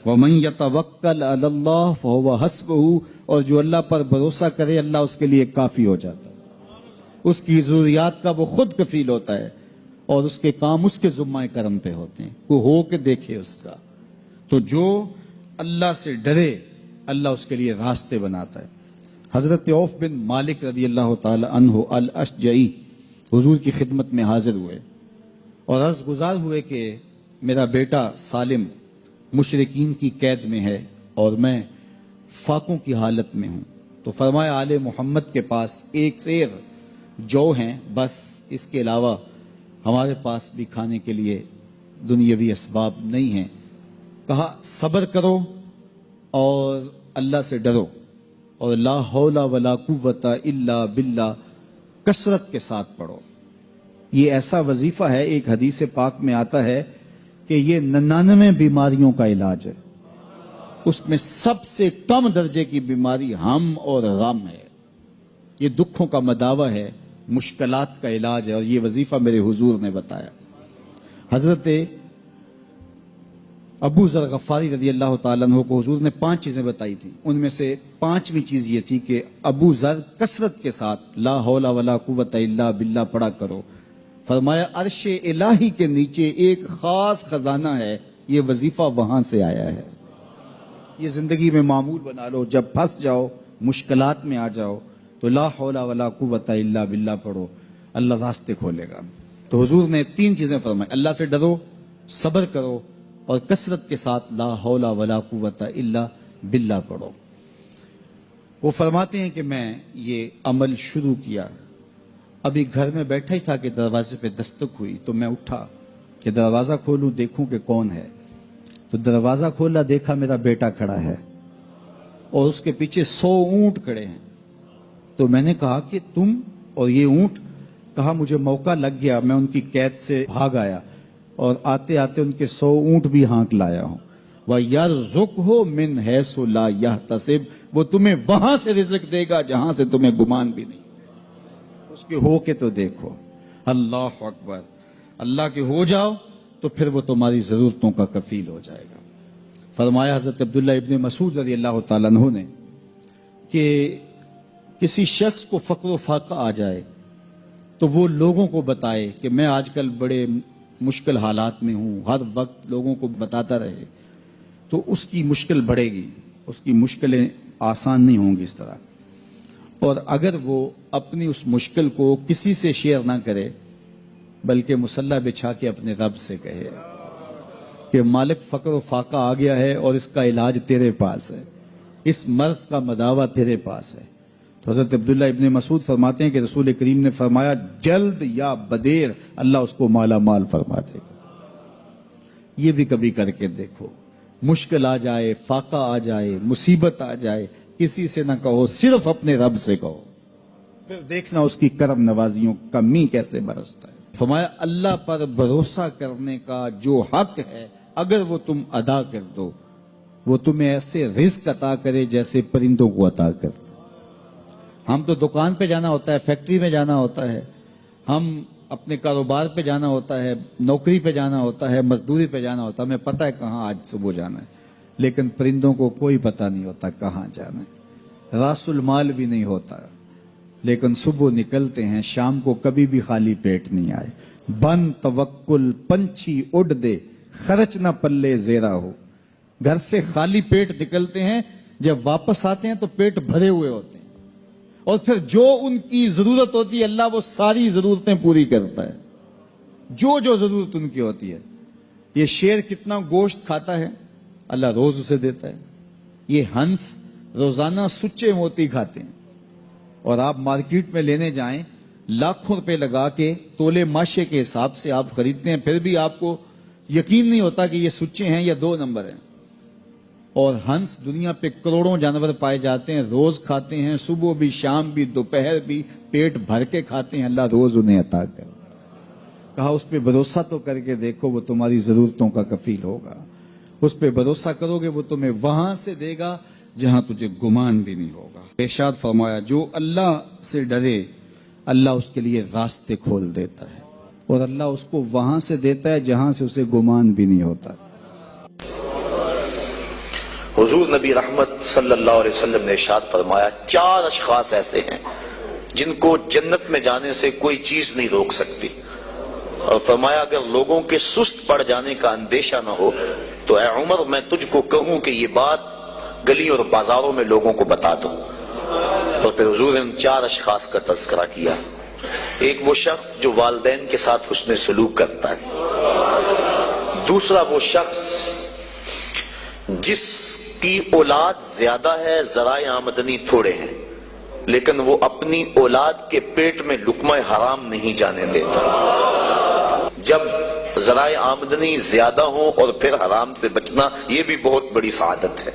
وَمَن يَتَوَكَّلْ عَلَى اللَّهِ فَهُوَ حَسْبُهُ، اور جو اللہ پر بھروسہ کرے اللہ اس کے لیے کافی ہو جاتا ہے، اس کی ضروریات کا وہ خود کفیل ہوتا ہے، اور اس کے کام اس کے ذمہ کرم پہ ہوتے ہیں، وہ ہو کے دیکھے اس کا۔ تو جو اللہ سے ڈرے اللہ اس کے لیے راستے بناتا ہے۔ حضرت عوف بن مالک رضی اللہ تعالی عنہ الاشجعی حضور کی خدمت میں حاضر ہوئے اور عرض گزار ہوئے کہ میرا بیٹا سالم مشرکین کی قید میں ہے اور میں فاقوں کی حالت میں ہوں، تو فرمایا آل محمد کے پاس ایک سیر جو ہیں، بس اس کے علاوہ ہمارے پاس بھی کھانے کے لیے دنیاوی اسباب نہیں ہیں۔ کہا صبر کرو اور اللہ سے ڈرو، اور لا حول ولا قوت الا باللہ کثرت کے ساتھ پڑھو۔ یہ ایسا وظیفہ ہے، ایک حدیث پاک میں آتا ہے کہ یہ 99 بیماریوں کا علاج ہے، اس میں سب سے کم درجے کی بیماری ہم اور غم ہے، یہ دکھوں کا مداوع ہے، مشکلات کا علاج ہے، اور یہ وظیفہ میرے حضور نے بتایا۔ حضرت ابو ذر غفاری رضی اللہ تعالیٰ عنہ کو حضور نے 5 چیزیں بتائی تھی، ان میں سے 5ویں چیز یہ تھی کہ ابو ذر کثرت کے ساتھ لا حول ولا قوت الا باللہ پڑھا کرو۔ فرمایا عرش الہی کے نیچے ایک خاص خزانہ ہے، یہ وظیفہ وہاں سے آیا ہے، یہ زندگی میں معمول بنا لو، جب پھنس جاؤ مشکلات میں آ جاؤ تو لا حول ولا قوت الا باللہ پڑھو، اللہ راستے کھولے گا۔ تو حضور نے 3 چیزیں فرمائی، اللہ سے ڈرو، صبر کرو، اور کثرت کے ساتھ لا حول ولا قوت الا باللہ پڑھو۔ وہ فرماتے ہیں کہ میں یہ عمل شروع کیا، ابھی گھر میں بیٹھا ہی تھا کہ دروازے پہ دستک ہوئی، تو میں اٹھا کہ دروازہ کھولوں دیکھوں کہ کون ہے، تو دروازہ کھولا، دیکھا میرا بیٹا کھڑا ہے اور اس کے پیچھے 100 اونٹ کھڑے ہیں۔ تو میں نے کہا کہ تم اور یہ اونٹ؟ کہا مجھے موقع لگ گیا، میں ان کی قید سے بھاگ آیا اور آتے آتے ان کے 100 اونٹ بھی ہانک لایا ہوں۔ وَيَرْزُقْهُ مِنْ حَيْثُ لَا يَحْتَسِبُ، وہ تمہیں وہاں سے رزق دے گا جہاں سے تمہیں گمان بھی نہیں، اس کے ہو کے تو دیکھو۔ اللہ اکبر، اللہ کے ہو جاؤ تو پھر وہ تمہاری ضرورتوں کا کفیل ہو جائے گا۔ فرمایا حضرت عبداللہ ابن مسعود رضی اللہ تعالیٰ عنہ نے کہ کسی شخص کو فقر و فاقہ آ جائے تو وہ لوگوں کو بتائے کہ میں آج کل بڑے مشکل حالات میں ہوں، ہر وقت لوگوں کو بتاتا رہے تو اس کی مشکل بڑھے گی، اس کی مشکلیں آسان نہیں ہوں گی اس طرح۔ اور اگر وہ اپنی اس مشکل کو کسی سے شیئر نہ کرے بلکہ مصلی بچھا کے اپنے رب سے کہے کہ مالک فقر و فاقہ آ گیا ہے اور اس کا علاج تیرے پاس ہے، اس مرض کا مداوع تیرے پاس ہے، تو حضرت عبداللہ ابن مسعود فرماتے ہیں کہ رسول کریم نے فرمایا جلد یا بدیر اللہ اس کو مالا مال فرما دے گا۔ یہ بھی کبھی کر کے دیکھو، مشکل آ جائے، فاقہ آ جائے، مصیبت آ جائے، کسی سے نہ کہو، صرف اپنے رب سے کہو، پھر دیکھنا اس کی کرم نوازیوں کا می کیسے برستا ہے۔ فرمایا اللہ پر بھروسہ کرنے کا جو حق ہے اگر وہ تم ادا کر دو، وہ تمہیں ایسے رزق عطا کرے جیسے پرندوں کو عطا کرتے۔ ہم تو دکان پہ جانا ہوتا ہے، فیکٹری میں جانا ہوتا ہے، ہم اپنے کاروبار پہ جانا ہوتا ہے، نوکری پہ جانا ہوتا ہے، مزدوری پہ جانا ہوتا ہے، ہمیں پتہ ہے کہاں آج صبح جانا ہے، لیکن پرندوں کو کوئی پتہ نہیں ہوتا کہاں جانا ہے، راس المال بھی نہیں ہوتا، لیکن صبح نکلتے ہیں، شام کو کبھی بھی خالی پیٹ نہیں آئے۔ بن توکل پنچھی اڑ دے، خرچ نہ پلے زیرا ہو۔ گھر سے خالی پیٹ نکلتے ہیں، جب واپس آتے ہیں تو پیٹ بھرے ہوئے ہوتے ہیں، اور پھر جو ان کی ضرورت ہوتی ہے اللہ وہ ساری ضرورتیں پوری کرتا ہے، جو جو ضرورت ان کی ہوتی ہے۔ یہ شیر کتنا گوشت کھاتا ہے اللہ روز اسے دیتا ہے، یہ ہنس روزانہ سچے موتی کھاتے ہیں، اور آپ مارکیٹ میں لینے جائیں لاکھوں روپے لگا کے تولے ماشے کے حساب سے آپ خریدتے ہیں، پھر بھی آپ کو یقین نہیں ہوتا کہ یہ سچے ہیں یا 2 نمبر ہیں۔ اور ہنس دنیا پہ کروڑوں جانور پائے جاتے ہیں، روز کھاتے ہیں، صبح بھی، شام بھی، دوپہر بھی، پیٹ بھر کے کھاتے ہیں، اللہ روز انہیں عطا کر۔ کہا اس پہ بھروسہ تو کر کے دیکھو، وہ تمہاری ضرورتوں کا کفیل ہوگا، اس پہ بھروسہ کرو گے وہ تمہیں وہاں سے دے گا جہاں تجھے گمان بھی نہیں ہوگا۔ ارشاد فرمایا جو اللہ سے ڈرے اللہ اس کے لیے راستے کھول دیتا ہے، اور اللہ اس کو وہاں سے دیتا ہے جہاں سے اسے گمان بھی نہیں ہوتا۔ حضور نبی رحمت صلی اللہ علیہ وسلم نے ارشاد فرمایا 4 اشخاص ایسے ہیں جن کو جنت میں جانے سے کوئی چیز نہیں روک سکتی، اور فرمایا اگر لوگوں کے سست پڑ جانے کا اندیشہ نہ ہو تو اے عمر میں تجھ کو کہوں کہ یہ بات گلی اور بازاروں میں لوگوں کو بتا دو۔ اور پھر حضور نے ان 4 اشخاص کا تذکرہ کیا۔ ایک وہ شخص جو والدین کے ساتھ حسن سلوک کرتا ہے، دوسرا وہ شخص جس کی اولاد زیادہ ہے ذرائع آمدنی تھوڑے ہیں لیکن وہ اپنی اولاد کے پیٹ میں لقمہ حرام نہیں جانے دیتا۔ جب ذرائع آمدنی زیادہ ہوں اور پھر حرام سے بچنا یہ بھی بہت بڑی سعادت ہے،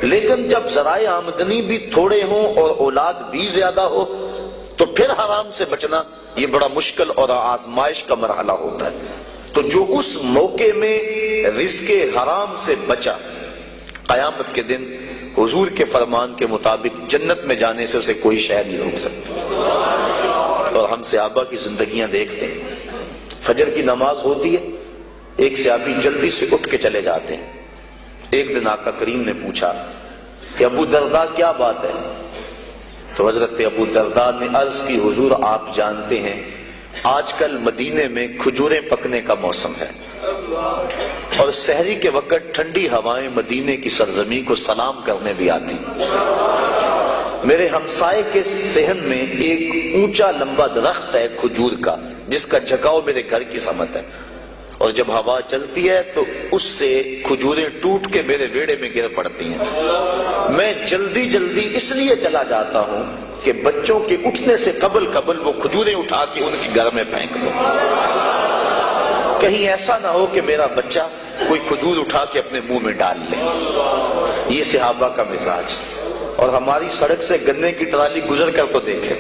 لیکن جب ذرائع آمدنی بھی تھوڑے ہوں اور اولاد بھی زیادہ ہو تو پھر حرام سے بچنا یہ بڑا مشکل اور آزمائش کا مرحلہ ہوتا ہے۔ تو جو اس موقع میں رزق حرام سے بچا، قیامت کے دن حضور کے فرمان کے مطابق جنت میں جانے سے اسے کوئی شے نہیں روک سکتا۔ اور ہم صحابہ کی زندگیاں دیکھتے ہیں، فجر کی نماز ہوتی ہے، ایک صحابی جلدی سے اٹھ کے چلے جاتے ہیں۔ ایک دن آقا کریم نے پوچھا کہ ابو درداء کیا بات ہے؟ تو حضرت ابو درداء نے عرض کی حضور آپ جانتے ہیں آج کل مدینے میں کھجوریں پکنے کا موسم ہے اور سحری کے وقت ٹھنڈی ہوائیں مدینے کی سرزمین کو سلام کرنے بھی آتی۔ میرے ہمسائے کے صحن میں ایک اونچا لمبا درخت ہے کھجور کا جس کا جھکاؤ میرے گھر کی سمت ہے، اور جب ہوا چلتی ہے تو اس سے کھجوریں ٹوٹ کے میرے ویڑے میں گر پڑتی ہیں۔ میں جلدی جلدی اس لیے چلا جاتا ہوں کہ بچوں کے اٹھنے سے قبل وہ کھجوریں اٹھا کے ان کے گھر میں پھینک دو، کہیں ایسا نہ ہو کہ میرا بچہ کوئی کھجور اٹھا کے اپنے منہ میں ڈال لے۔ یہ صحابہ کا مزاج۔ اور ہماری سڑک سے گنے کی ٹرالی گزر کر تو دیکھیں،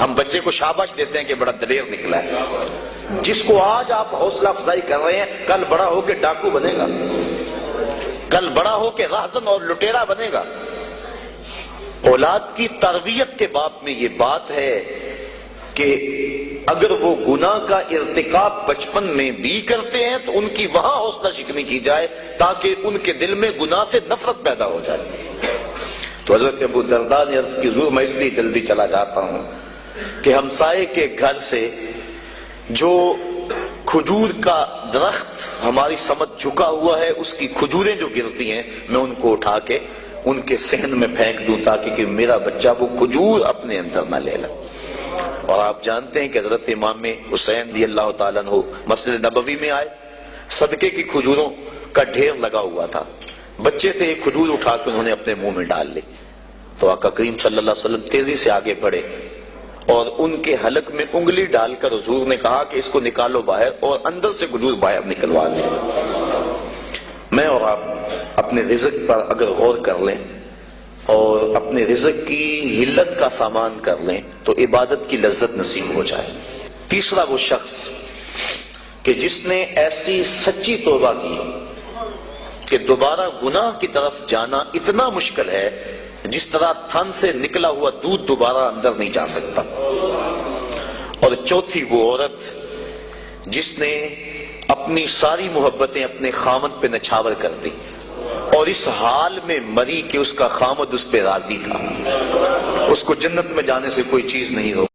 ہم بچے کو شاباش دیتے ہیں کہ بڑا دلیر نکلا ہے۔ جس کو آج آپ حوصلہ افزائی کر رہے ہیں کل بڑا ہو کے ڈاکو بنے گا، کل بڑا ہو کے راہزن اور لٹیرا بنے گا۔ اولاد کی تربیت کے باب میں یہ بات ہے کہ اگر وہ گناہ کا ارتکاب بچپن میں بھی کرتے ہیں تو ان کی وہاں حوصلہ شکنی کی جائے تاکہ ان کے دل میں گناہ سے نفرت پیدا ہو جائے۔ تو حضرت ابو درداء نے عرض کی حضور میں اس لیے جلدی چلا جاتا ہوں کہ ہمسائے کے گھر سے جو کھجور کا درخت ہماری سمت جھکا ہوا ہے اس کی کھجوریں جو گرتی ہیں میں ان کو اٹھا کے ان کے صحن میں پھینک دوں تاکہ کہ میرا بچہ وہ کھجور اپنے اندر نہ لے لے۔ اور آپ جانتے ہیں کہ حضرت امام حسین رضی اللہ تعالیٰ عنہ مسجد نبوی میں آئے، صدقے کی کھجوروں کا ڈھیر لگا ہوا تھا، بچے تھے ایک کھجور اٹھا کے انہوں نے اپنے منہ میں ڈال لی۔ تو آقا کریم صلی اللہ علیہ وسلم تیزی سے آگے بڑھے اور ان کے حلق میں انگلی ڈال کر حضور نے کہا کہ اس کو نکالو باہر، اور اندر سے کھجور باہر نکلوا دیں۔ میں اور آپ اپنے رزق پر اگر غور کر لیں اور اپنے رزق کی حلت کا سامان کر لیں تو عبادت کی لذت نصیب ہو جائے۔ تیسرا وہ شخص کہ جس نے ایسی سچی توبہ کی کہ دوبارہ گناہ کی طرف جانا اتنا مشکل ہے جس طرح تھن سے نکلا ہوا دودھ دوبارہ اندر نہیں جا سکتا۔ اور چوتھی وہ عورت جس نے اپنی ساری محبتیں اپنے خامد پہ نچھاور کر دی اور اس حال میں مری کہ اس کا خامد اس پہ راضی تھا، اس کو جنت میں جانے سے کوئی چیز نہیں ہو